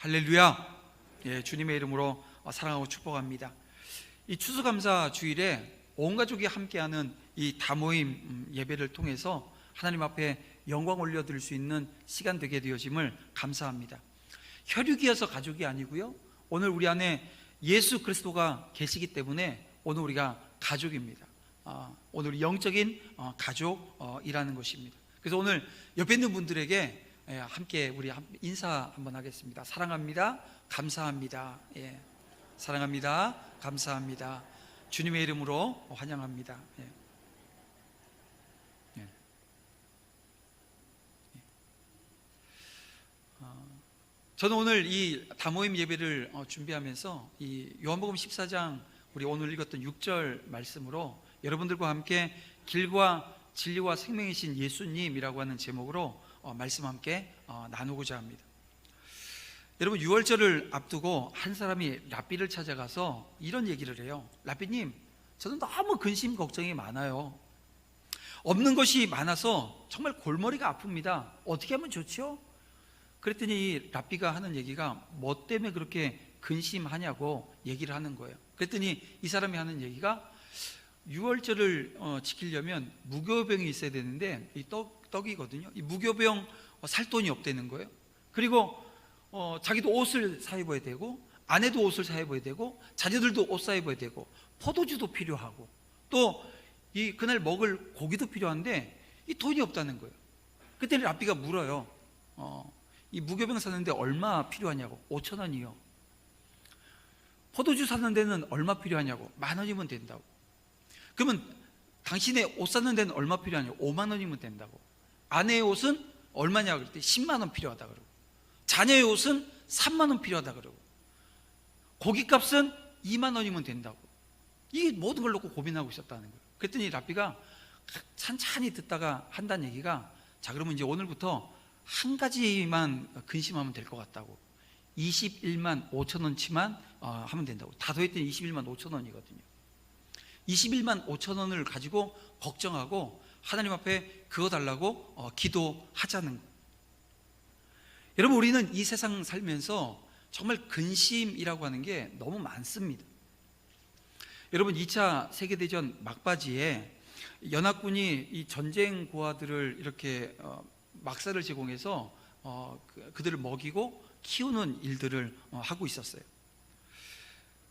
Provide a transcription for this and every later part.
할렐루야. 예, 주님의 이름으로 사랑하고 축복합니다. 이 추수감사 주일에 온 가족이 함께하는 이 다모임 예배를 통해서 하나님 앞에 영광 올려드릴 수 있는 시간 되게 되어짐을 감사합니다. 혈육이어서 가족이 아니고요, 오늘 우리 안에 예수 그리스도가 계시기 때문에 오늘 우리가 가족입니다. 오늘 영적인 가족이라는 것입니다. 그래서 오늘 옆에 있는 분들에게 함께 우리 인사 한번 하겠습니다. 사랑합니다. 감사합니다. 사랑합니다. 감사합니다. 주님의 이름으로 환영합니다. 저는 오늘 이 다모임 예배를 준비하면서 이 요한복음 14장 우리 오늘 읽었던 6절 말씀으로 여러분들과 함께 길과 진리와 생명이신 예수님이라고 하는 제목으로 말씀 함께 나누고자 합니다. 여러분, 6월절을 앞두고 한 사람이 랍비를 찾아가서 이런 얘기를 해요. 랍비님, 저는 너무 근심 걱정이 많아요. 없는 것이 많아서 정말 골머리가 아픕니다. 어떻게 하면 좋죠? 그랬더니 랍비가 하는 얘기가 뭐 때문에 그렇게 근심하냐고 얘기를 하는 거예요. 그랬더니 이 사람이 하는 얘기가 6월절을 지키려면 무교병이 있어야 되는데 이 떡이거든요. 이 무교병 살 돈이 없다는 거예요. 그리고 자기도 옷을 사 입어야 되고, 아내도 옷을 사 입어야 되고, 자녀들도 옷 사 입어야 되고, 포도주도 필요하고, 또 이 그날 먹을 고기도 필요한데 이 돈이 없다는 거예요. 그때 랍비가 물어요. 이 무교병 사는데 얼마 필요하냐고. 5,000원이요. 포도주 사는 데는 얼마 필요하냐고. 10,000원이면 된다고. 그러면 당신의 옷 사는 데는 얼마 필요하냐고. 50,000원이면 된다고. 아내의 옷은 얼마냐고 그랬더니 100,000원 필요하다 그러고, 자녀의 옷은 30,000원 필요하다 그러고, 고깃값은 20,000원이면 된다고. 이 모든 걸 놓고 고민하고 있었다는 거예요. 그랬더니 랍비가 찬찬히 듣다가 한다는 얘기가, 자, 그러면 이제 오늘부터 한 가지만 근심하면 될 것 같다고. 21만 5천원치만 하면 된다고. 다 더했더니 21만 5천원이거든요 21만 5천원을 가지고 걱정하고 하나님 앞에 그거 달라고 기도하자는 거예요. 여러분, 우리는 이 세상 살면서 정말 근심이라고 하는 게 너무 많습니다. 여러분, 2차 세계대전 막바지에 연합군이 이 전쟁 고아들을 이렇게 막사를 제공해서 그들을 먹이고 키우는 일들을 하고 있었어요.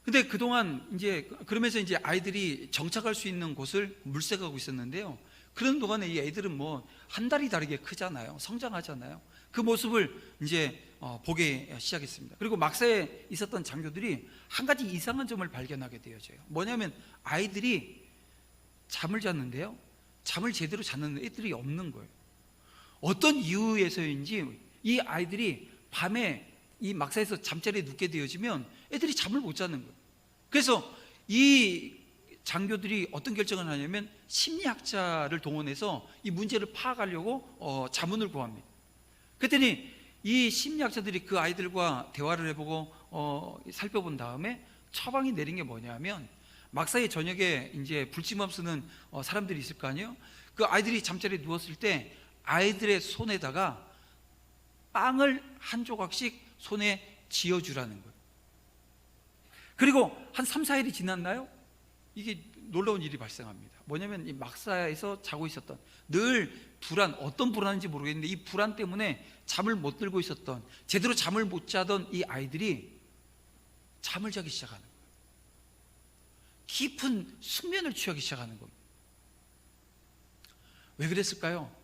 근데 그동안 그러면서 이제 아이들이 정착할 수 있는 곳을 물색하고 있었는데요. 그런 동안에 이 애들은 뭐 한 달이 다르게 크잖아요. 성장하잖아요. 그 모습을 이제 보게 시작했습니다. 그리고 막사에 있었던 장교들이 한 가지 이상한 점을 발견하게 되어져요. 뭐냐면 아이들이 잠을 잤는데요, 잠을 제대로 자는 애들이 없는 거예요. 어떤 이유에서인지 이 아이들이 밤에 이 막사에서 잠자리에 눕게 되어지면 애들이 잠을 못 자는 거예요. 그래서 이 장교들이 어떤 결정을 하냐면 심리학자를 동원해서 이 문제를 파악하려고 자문을 구합니다. 그랬더니 이 심리학자들이 그 아이들과 대화를 해보고 살펴본 다음에 처방이 내린 게 뭐냐면, 막사의 저녁에 이제 불침업 쓰는 사람들이 있을 거 아니에요. 그 아이들이 잠자리에 누웠을 때 아이들의 손에다가 빵을 한 조각씩 손에 쥐어주라는 거예요. 그리고 한 3, 4일이 지났나요? 이게 놀라운 일이 발생합니다. 뭐냐면 이 막사에서 자고 있었던, 늘 불안, 어떤 불안인지 모르겠는데 이 불안 때문에 잠을 못 들고 있었던, 제대로 잠을 못 자던 이 아이들이 잠을 자기 시작하는 거예요. 깊은 숙면을 취하기 시작하는 겁니다. 왜 그랬을까요?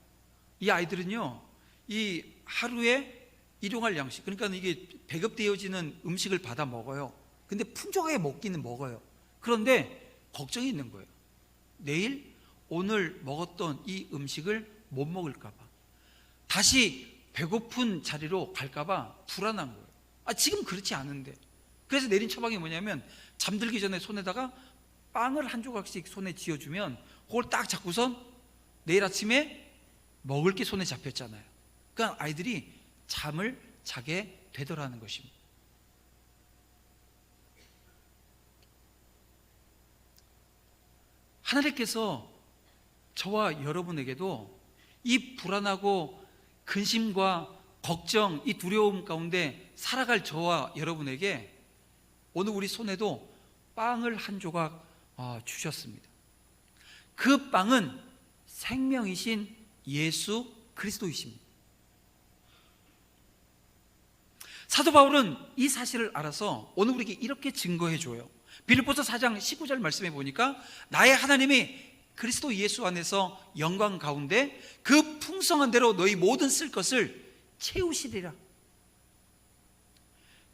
이 아이들은요, 이 하루에 일용할 양식, 그러니까 이게 배급되어지는 음식을 받아 먹어요. 근데 풍족하게 먹기는 먹어요. 그런데 걱정이 있는 거예요. 내일 오늘 먹었던 이 음식을 못 먹을까 봐, 다시 배고픈 자리로 갈까 봐 불안한 거예요. 지금 그렇지 않은데. 그래서 내린 처방이 뭐냐면, 잠들기 전에 손에다가 빵을 한 조각씩 손에 쥐어주면 그걸 딱 잡고선 내일 아침에 먹을 게 손에 잡혔잖아요. 그러니까 아이들이 잠을 자게 되더라는 것입니다. 하나님께서 저와 여러분에게도 이 불안하고 근심과 걱정, 이 두려움 가운데 살아갈 저와 여러분에게 오늘 우리 손에도 빵을 한 조각 주셨습니다. 그 빵은 생명이신 예수 그리스도이십니다. 사도 바울은 이 사실을 알아서 오늘 우리에게 이렇게 증거해 줘요. 빌립보서 4장 19절 말씀해 보니까 나의 하나님이 그리스도 예수 안에서 영광 가운데 그 풍성한 대로 너희 모든 쓸 것을 채우시리라.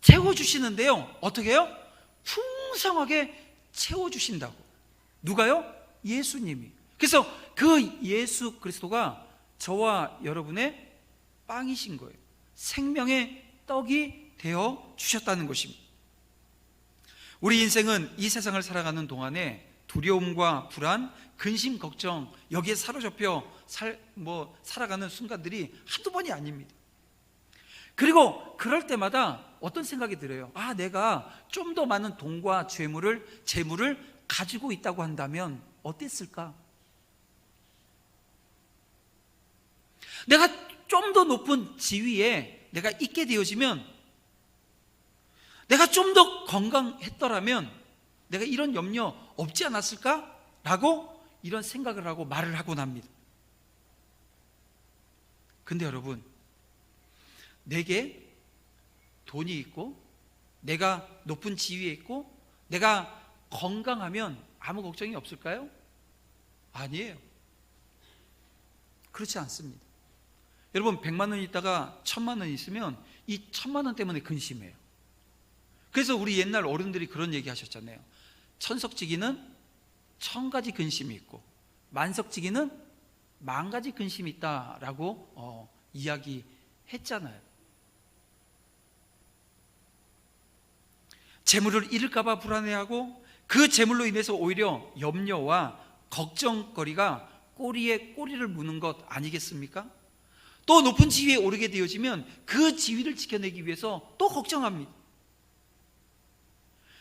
채워주시는데요, 어떻게 해요? 풍성하게 채워주신다고. 누가요? 예수님이. 그래서 그 예수 그리스도가 저와 여러분의 빵이신 거예요. 생명의 떡이 되어 주셨다는 것입니다. 우리 인생은 이 세상을 살아가는 동안에 두려움과 불안, 근심, 걱정, 여기에 사로잡혀 살아가는 순간들이 한두 번이 아닙니다. 그리고 그럴 때마다 어떤 생각이 들어요. 내가 좀 더 많은 돈과 재물을 가지고 있다고 한다면 어땠을까? 내가 좀 더 높은 지위에 내가 있게 되어지면, 내가 좀 더 건강했더라면 내가 이런 염려 없지 않았을까? 라고 이런 생각을 하고 말을 하곤 합니다. 근데 여러분, 내게 돈이 있고 내가 높은 지위에 있고 내가 건강하면 아무 걱정이 없을까요? 아니에요. 그렇지 않습니다. 여러분, 100만 원 있다가 1000만 원 있으면 이 1000만 원 때문에 근심해요. 그래서 우리 옛날 어른들이 그런 얘기 하셨잖아요. 천석지기는 1000가지 근심이 있고 만석지기는 10,000가지 근심이 있다라고 이야기했잖아요. 재물을 잃을까 봐 불안해하고 그 재물로 인해서 오히려 염려와 걱정거리가 꼬리에 꼬리를 무는 것 아니겠습니까? 또 높은 지위에 오르게 되어지면 그 지위를 지켜내기 위해서 또 걱정합니다.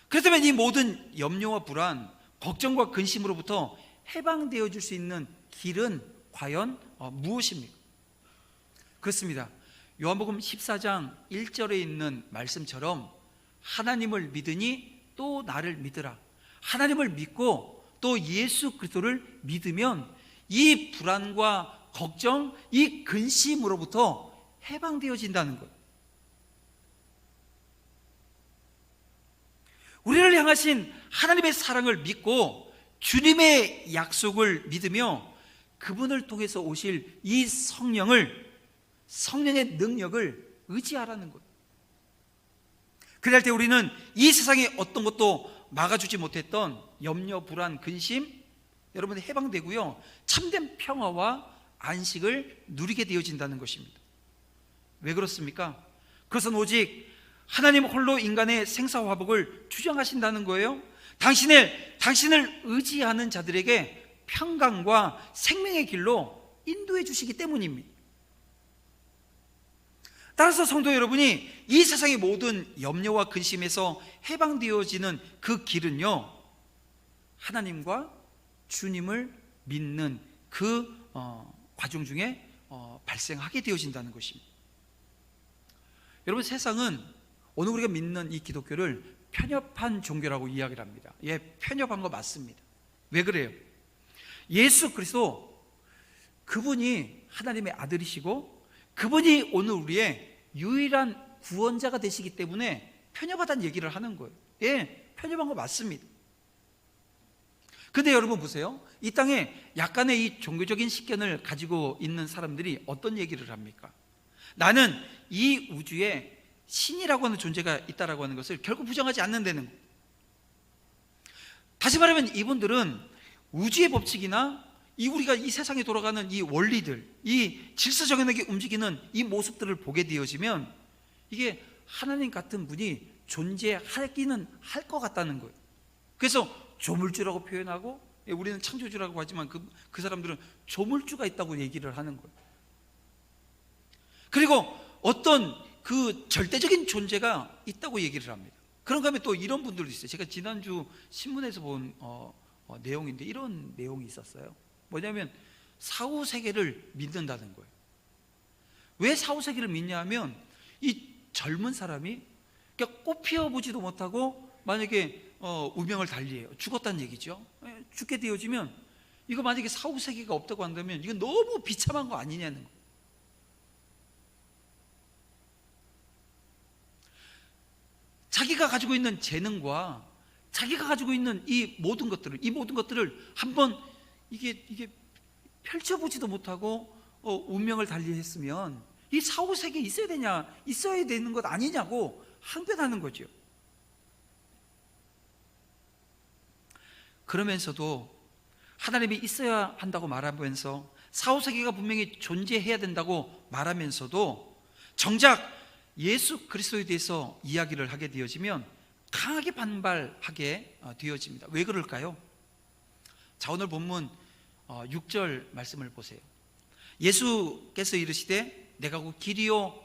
그렇다면 이 모든 염려와 불안, 걱정과 근심으로부터 해방되어 줄 수 있는 길은 과연 무엇입니까? 그렇습니다. 요한복음 14장 1절에 있는 말씀처럼 하나님을 믿으니 또 나를 믿으라. 하나님을 믿고 또 예수 그리스도를 믿으면 이 불안과 걱정, 이 근심으로부터 해방되어진다는 것. 우리를 향하신 하나님의 사랑을 믿고 주님의 약속을 믿으며 그분을 통해서 오실 이 성령의 능력을 의지하라는 것. 그럴 때 우리는 이 세상에 어떤 것도 막아주지 못했던 염려, 불안, 근심 여러분이 해방되고요, 참된 평화와 안식을 누리게 되어진다는 것입니다. 왜 그렇습니까? 그것은 오직 하나님 홀로 인간의 생사화복을 주장하신다는 거예요. 당신을 의지하는 자들에게 평강과 생명의 길로 인도해 주시기 때문입니다. 따라서 성도 여러분이 이 세상의 모든 염려와 근심에서 해방되어지는 그 길은요, 하나님과 주님을 믿는 그 과정 중에 발생하게 되어진다는 것입니다. 여러분, 세상은 오늘 우리가 믿는 이 기독교를 편협한 종교라고 이야기를 합니다. 편협한 거 맞습니다. 왜 그래요? 예수 그리스도, 그분이 하나님의 아들이시고 그분이 오늘 우리의 유일한 구원자가 되시기 때문에 편협하다는 얘기를 하는 거예요. 편협한 거 맞습니다. 근데 여러분 보세요. 이 땅에 약간의 이 종교적인 식견을 가지고 있는 사람들이 어떤 얘기를 합니까? 나는 이 우주에 신이라고 하는 존재가 있다라고 하는 것을 결코 부정하지 않는다는 거예요. 다시 말하면 이분들은 우주의 법칙이나 우리가 이 세상에 돌아가는 이 원리들, 이 질서정연하게 움직이는 이 모습들을 보게 되어지면 이게 하나님 같은 분이 존재하기는 할 것 같다는 거예요. 그래서 조물주라고 표현하고, 우리는 창조주라고 하지만 그 사람들은 조물주가 있다고 얘기를 하는 거예요. 그리고 어떤 그 절대적인 존재가 있다고 얘기를 합니다. 그런가 하면 또 이런 분들도 있어요. 제가 지난주 신문에서 본 내용인데 이런 내용이 있었어요. 뭐냐면 사후세계를 믿는다는 거예요. 왜 사후세계를 믿냐 하면 이 젊은 사람이 그러니까 꽃 피워보지도 못하고 만약에 운명을 달리해요. 죽었다는 얘기죠. 죽게 되어지면 이거 만약에 사후세계가 없다고 한다면 이건 너무 비참한 거 아니냐는 거예요. 자기가 가지고 있는 재능과 자기가 가지고 있는 이 모든 것들을 한번 이게 펼쳐보지도 못하고 운명을 달리했으면 이 사후세계에 있어야 되는 것 아니냐고 항변하는 거죠. 그러면서도 하나님이 있어야 한다고 말하면서 사후세계가 분명히 존재해야 된다고 말하면서도 정작 예수 그리스도에 대해서 이야기를 하게 되어지면 강하게 반발하게 되어집니다. 왜 그럴까요? 자, 오늘 본문 6절 말씀을 보세요. 예수께서 이르시되 내가 곧 길이요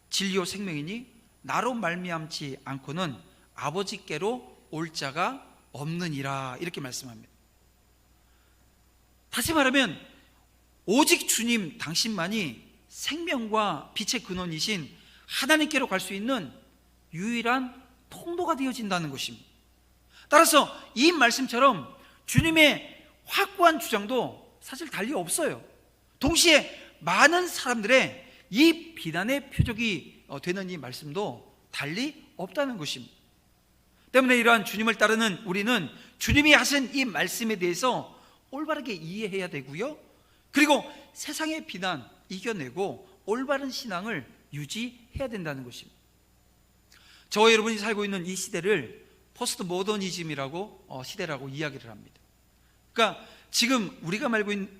진리요 생명이니 나로 말미암지 않고는 아버지께로 올 자가 없느니라, 이렇게 말씀합니다. 다시 말하면 오직 주님 당신만이 생명과 빛의 근원이신 하나님께로 갈 수 있는 유일한 통로가 되어진다는 것입니다. 따라서 이 말씀처럼 주님의 확고한 주장도 사실 달리 없어요. 동시에 많은 사람들의 이 비난의 표적이 되는 이 말씀도 달리 없다는 것입니다. 때문에 이러한 주님을 따르는 우리는 주님이 하신 이 말씀에 대해서 올바르게 이해해야 되고요, 그리고 세상의 비난 이겨내고 올바른 신앙을 유지해야 된다는 것입니다. 저와 여러분이 살고 있는 이 시대를 포스트 모더니즘이라고 시대라고 이야기를 합니다. 그러니까 지금 우리가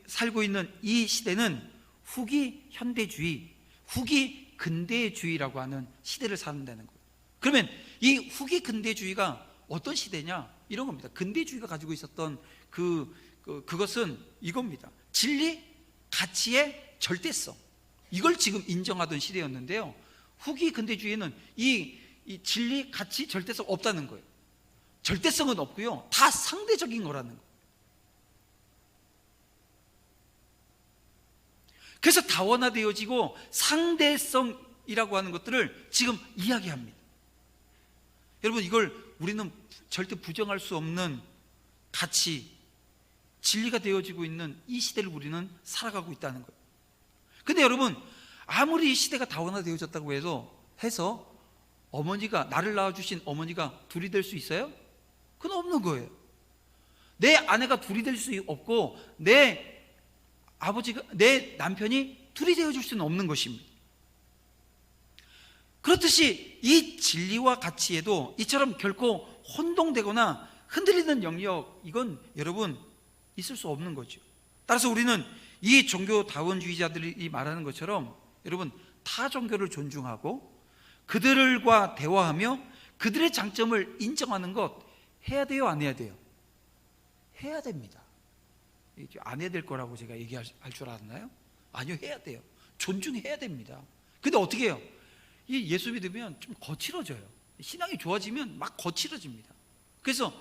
살고 있는 이 시대는 후기 현대주의, 후기 근대주의라고 하는 시대를 사는다는 거예요. 그러면 이 후기 근대주의가 어떤 시대냐? 이런 겁니다. 근대주의가 가지고 있었던 그것은 이겁니다. 진리, 가치의 절대성, 이걸 지금 인정하던 시대였는데요, 후기 근대주의는 이 진리, 가치, 절대성 없다는 거예요. 절대성은 없고요, 다 상대적인 거라는 거예요. 그래서 다원화되어지고 상대성이라고 하는 것들을 지금 이야기합니다. 여러분, 이걸 우리는 절대 부정할 수 없는 가치, 진리가 되어지고 있는 이 시대를 우리는 살아가고 있다는 거예요. 근데 여러분, 아무리 이 시대가 다원화되어졌다고 해서 어머니가, 나를 낳아주신 어머니가 둘이 될 수 있어요? 그건 없는 거예요. 내 아내가 둘이 될 수 없고 내 남편이 둘이 되어줄 수는 없는 것입니다. 그렇듯이 이 진리와 가치에도 이처럼 결코 혼동되거나 흔들리는 영역, 이건 여러분 있을 수 없는 거죠. 따라서 우리는 이 종교다원주의자들이 말하는 것처럼 여러분, 타 종교를 존중하고 그들과 대화하며 그들의 장점을 인정하는 것 해야 돼요, 안 해야 돼요? 해야 됩니다. 안 해야 될 거라고 제가 얘기할 줄 알았나요? 아니요, 해야 돼요. 존중해야 됩니다. 근데 어떻게 해요? 이 예수 믿으면 좀 거칠어져요. 신앙이 좋아지면 막 거칠어집니다. 그래서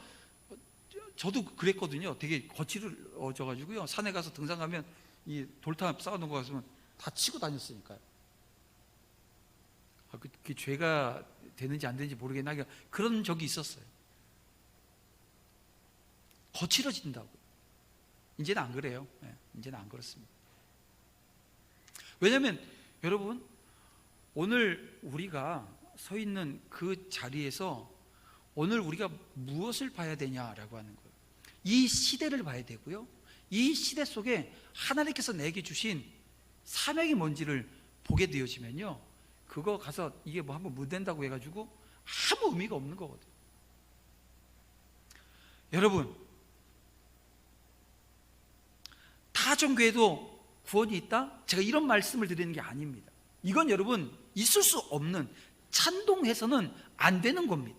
저도 그랬거든요. 되게 거칠어져가지고요, 산에 가서 등산 가면 이 돌탑 쌓아놓은 거 같으면 다 치고 다녔으니까요. 그게 죄가 되는지 안 되는지 모르겠나, 그런 적이 있었어요. 거칠어진다고요. 이제는 안 그래요. 이제는 안 그렇습니다. 왜냐하면 여러분, 오늘 우리가 서 있는 그 자리에서 오늘 우리가 무엇을 봐야 되냐라고 하는 거예요. 이 시대를 봐야 되고요, 이 시대 속에 하나님께서 내게 주신 사명이 뭔지를 보게 되어지면요, 그거 가서 이게 뭐 한번 묻는다고 해가지고 아무 의미가 없는 거거든요. 여러분, 타 종교에도 구원이 있다? 제가 이런 말씀을 드리는 게 아닙니다. 이건 여러분 있을 수 없는, 찬동해서는 안 되는 겁니다.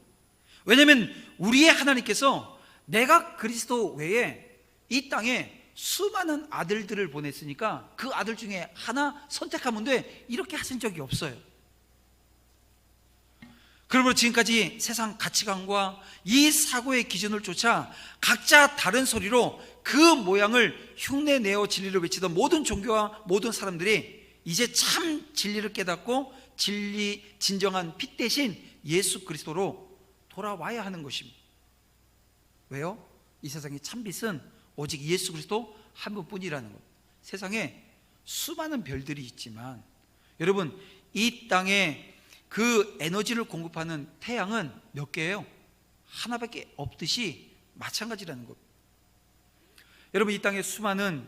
왜냐하면 우리의 하나님께서 내가 그리스도 외에 이 땅에 수많은 아들들을 보냈으니까 그 아들 중에 하나 선택하면 돼, 이렇게 하신 적이 없어요. 그러므로 지금까지 세상 가치관과 이 사고의 기준을 쫓아 각자 다른 소리로 그 모양을 흉내내어 진리를 외치던 모든 종교와 모든 사람들이 이제 참 진리를 깨닫고 진정한 빛 대신 예수 그리스도로 돌아와야 하는 것입니다. 왜요? 이 세상의 참빛은 오직 예수 그리스도 한 분뿐이라는 것. 세상에 수많은 별들이 있지만 여러분, 이 땅에 그 에너지를 공급하는 태양은 몇 개예요? 하나밖에 없듯이 마찬가지라는 것. 여러분, 이 땅에 수많은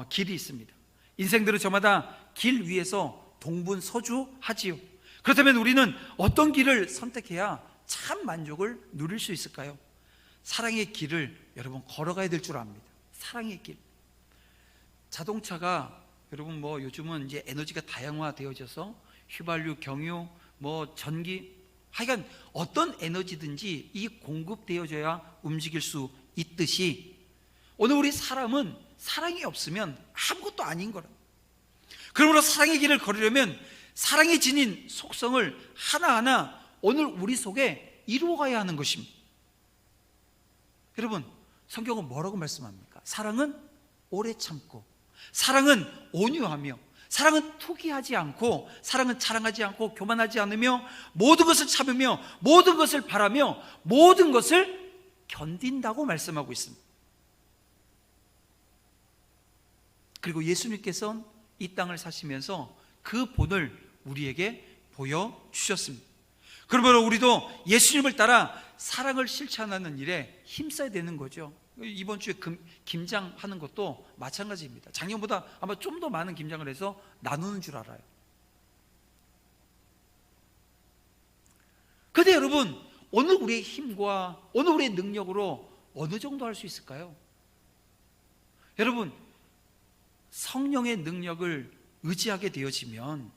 길이 있습니다. 인생들은 저마다 길 위에서 동분서주하지요. 그렇다면 우리는 어떤 길을 선택해야 참 만족을 누릴 수 있을까요? 사랑의 길을 여러분 걸어가야 될 줄 압니다. 사랑의 길. 자동차가 여러분 요즘은 이제 에너지가 다양화되어져서 휘발유, 경유, 전기, 하여간 어떤 에너지든지 이 공급되어져야 움직일 수 있듯이 오늘 우리 사람은 사랑이 없으면 아무것도 아닌 거라. 그러므로 사랑의 길을 걸으려면 사랑의 지닌 속성을 하나하나 오늘 우리 속에 이루어가야 하는 것입니다. 여러분, 성경은 뭐라고 말씀합니까? 사랑은 오래 참고, 사랑은 온유하며, 사랑은 투기하지 않고, 사랑은 자랑하지 않고, 교만하지 않으며, 모든 것을 참으며, 모든 것을 바라며, 모든 것을 견딘다고 말씀하고 있습니다. 그리고 예수님께서는 이 땅을 사시면서 그 본을 우리에게 보여주셨습니다. 그러므로 우리도 예수님을 따라 사랑을 실천하는 일에 힘써야 되는 거죠. 이번 주에 김장하는 것도 마찬가지입니다. 작년보다 아마 좀 더 많은 김장을 해서 나누는 줄 알아요. 그런데 여러분, 오늘 우리의 힘과 오늘 우리의 능력으로 어느 정도 할 수 있을까요? 여러분, 성령의 능력을 의지하게 되어지면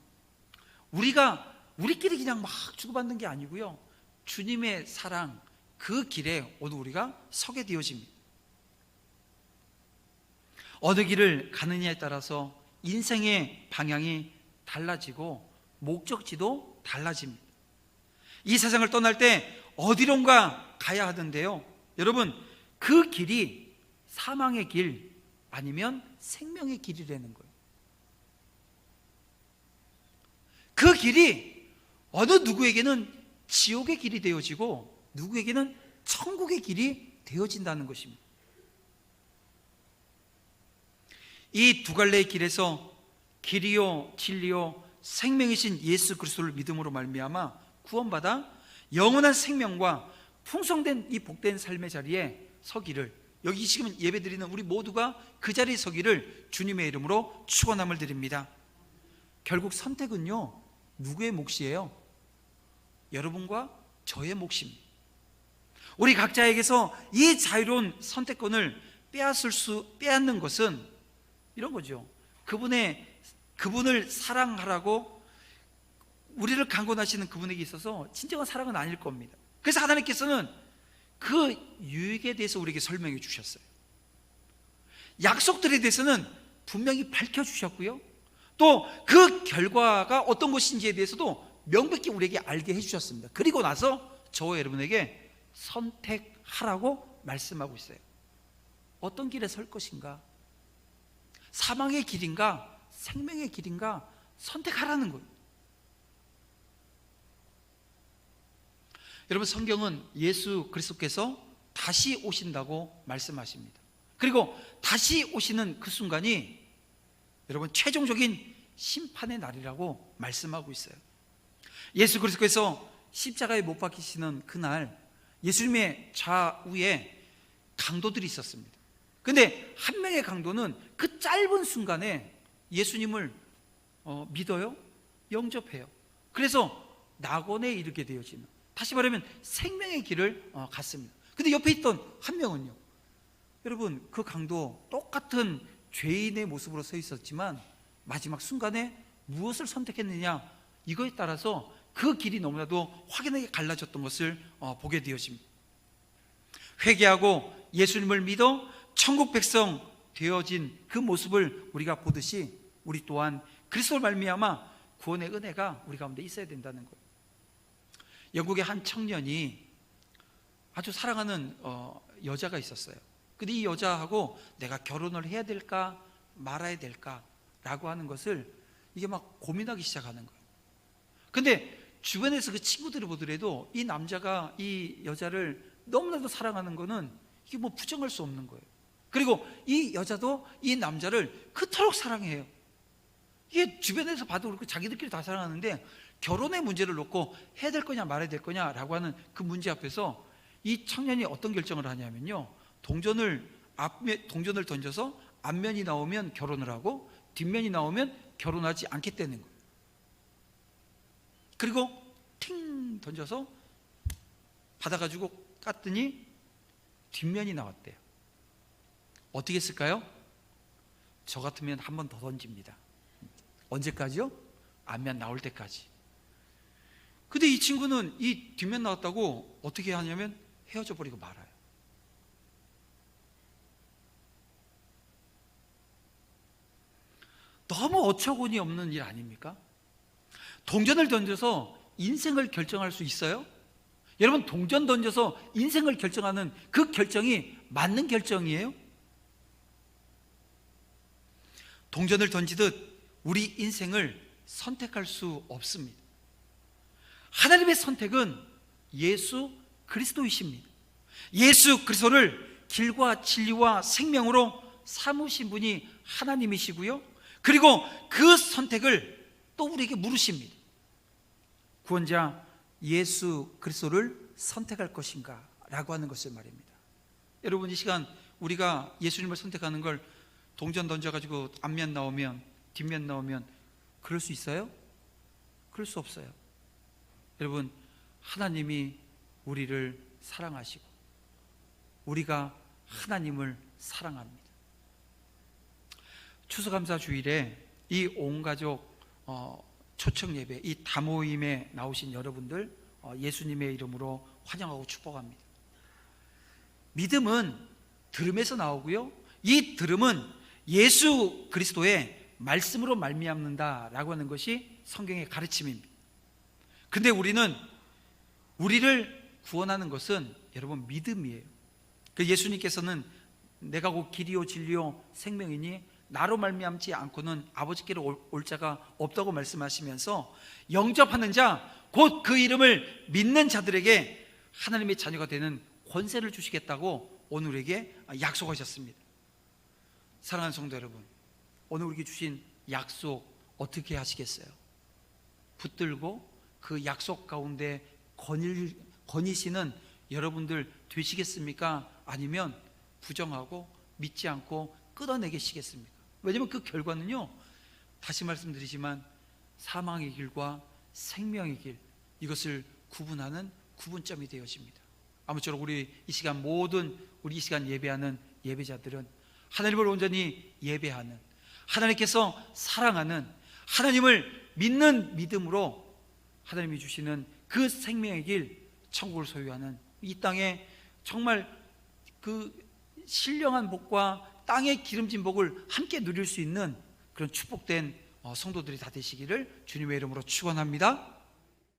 우리끼리 그냥 막 주고받는 게 아니고요, 주님의 사랑, 그 길에 오늘 우리가 서게 되어집니다. 어느 길을 가느냐에 따라서 인생의 방향이 달라지고 목적지도 달라집니다. 이 세상을 떠날 때 어디론가 가야 하는데요, 여러분, 그 길이 사망의 길 아니면 생명의 길이라는 거예요. 그 길이 어느 누구에게는 지옥의 길이 되어지고 누구에게는 천국의 길이 되어진다는 것입니다. 이 두 갈래의 길에서 길이요 진리요 생명이신 예수 그리스도를 믿음으로 말미암아 구원받아 영원한 생명과 풍성된 이 복된 삶의 자리에 서기를, 여기 지금 예배드리는 우리 모두가 그 자리에 서기를 주님의 이름으로 축원함을 드립니다. 결국 선택은요, 누구의 몫이에요? 여러분과 저의 몫입니다. 우리 각자에게서 이 자유로운 선택권을 빼앗는 것은 이런 거죠. 그분을 사랑하라고 우리를 강권하시는 그분에게 있어서 진정한 사랑은 아닐 겁니다. 그래서 하나님께서는 그 유익에 대해서 우리에게 설명해 주셨어요. 약속들에 대해서는 분명히 밝혀주셨고요, 또 그 결과가 어떤 것인지에 대해서도 명백히 우리에게 알게 해주셨습니다. 그리고 나서 저와 여러분에게 선택하라고 말씀하고 있어요. 어떤 길에 설 것인가? 사망의 길인가? 생명의 길인가? 선택하라는 거예요. 여러분, 성경은 예수 그리스도께서 다시 오신다고 말씀하십니다. 그리고 다시 오시는 그 순간이 여러분 최종적인 심판의 날이라고 말씀하고 있어요. 예수 그리스도께서 십자가에 못 박히시는 그날 예수님의 좌우에 강도들이 있었습니다. 근데 한 명의 강도는 그 짧은 순간에 예수님을 믿어요? 영접해요. 그래서 낙원에 이르게 되어지는, 다시 말하면 생명의 길을 갔습니다. 근데 옆에 있던 한 명은요, 여러분, 그 강도 똑같은 죄인의 모습으로 서 있었지만 마지막 순간에 무엇을 선택했느냐, 이거에 따라서 그 길이 너무나도 확연하게 갈라졌던 것을 보게 되어집니다. 회개하고 예수님을 믿어 천국 백성 되어진 그 모습을 우리가 보듯이 우리 또한 그리스도를 말미암아 구원의 은혜가 우리 가운데 있어야 된다는 거예요. 영국의 한 청년이 아주 사랑하는 여자가 있었어요. 근데 이 여자하고 내가 결혼을 해야 될까 말아야 될까 라고 하는 것을 이게 막 고민하기 시작하는 거예요. 근데 주변에서 그 친구들이 보더라도 이 남자가 이 여자를 너무나도 사랑하는 거는 이게 뭐 부정할 수 없는 거예요. 그리고 이 여자도 이 남자를 그토록 사랑해요. 이게 주변에서 봐도 그렇고 자기들끼리 다 사랑하는데 결혼의 문제를 놓고 해야 될 거냐 말아야 될 거냐라고 하는 그 문제 앞에서 이 청년이 어떤 결정을 하냐면요, 동전을 던져서 앞면이 나오면 결혼을 하고 뒷면이 나오면 결혼하지 않겠다는 거예요. 그리고 팅 던져서 받아가지고 깠더니 뒷면이 나왔대요. 어떻게 했을까요? 저 같으면 한 번 더 던집니다. 언제까지요? 앞면 나올 때까지. 근데 이 친구는 이 뒷면 나왔다고 어떻게 하냐면 헤어져 버리고 말아요. 너무 어처구니 없는 일 아닙니까? 동전을 던져서 인생을 결정할 수 있어요? 여러분, 동전 던져서 인생을 결정하는 그 결정이 맞는 결정이에요? 동전을 던지듯 우리 인생을 선택할 수 없습니다. 하나님의 선택은 예수 그리스도이십니다. 예수 그리스도를 길과 진리와 생명으로 삼으신 분이 하나님이시고요, 그리고 그 선택을 또 우리에게 물으십니다. 구원자 예수 그리스도를 선택할 것인가 라고 하는 것을 말입니다. 여러분, 이 시간 우리가 예수님을 선택하는 걸 동전 던져가지고 앞면 나오면 뒷면 나오면 그럴 수 있어요? 그럴 수 없어요. 여러분, 하나님이 우리를 사랑하시고 우리가 하나님을 사랑합니다. 추수감사 주일에 이 온가족 초청 예배, 이 다모임에 나오신 여러분들 예수님의 이름으로 환영하고 축복합니다. 믿음은 들음에서 나오고요, 이 들음은 예수 그리스도의 말씀으로 말미암는다라고 하는 것이 성경의 가르침입니다. 근데 우리를 구원하는 것은 여러분 믿음이에요. 그 예수님께서는 내가 곧 길이요 진리요 생명이니 나로 말미암지 않고는 아버지께로 올 자가 없다고 말씀하시면서 영접하는 자, 곧 그 이름을 믿는 자들에게 하나님의 자녀가 되는 권세를 주시겠다고 오늘 우리에게 약속하셨습니다. 사랑하는 성도 여러분, 오늘 우리에게 주신 약속 어떻게 하시겠어요? 붙들고 그 약속 가운데 거니시는 여러분들 되시겠습니까? 아니면 부정하고 믿지 않고 끊어내시겠습니까? 왜냐하면 그 결과는요, 다시 말씀드리지만 사망의 길과 생명의 길, 이것을 구분하는 구분점이 되어집니다. 아무쪼록 우리 이 시간 모든 우리 이 시간 예배하는 예배자들은 하나님을 온전히 예배하는, 하나님께서 사랑하는, 하나님을 믿는 믿음으로 하나님이 주시는 그 생명의 길, 천국을 소유하는 이 땅에 정말 그 신령한 복과 땅의 기름진 복을 함께 누릴 수 있는 그런 축복된 성도들이 다 되시기를 주님의 이름으로 축원합니다.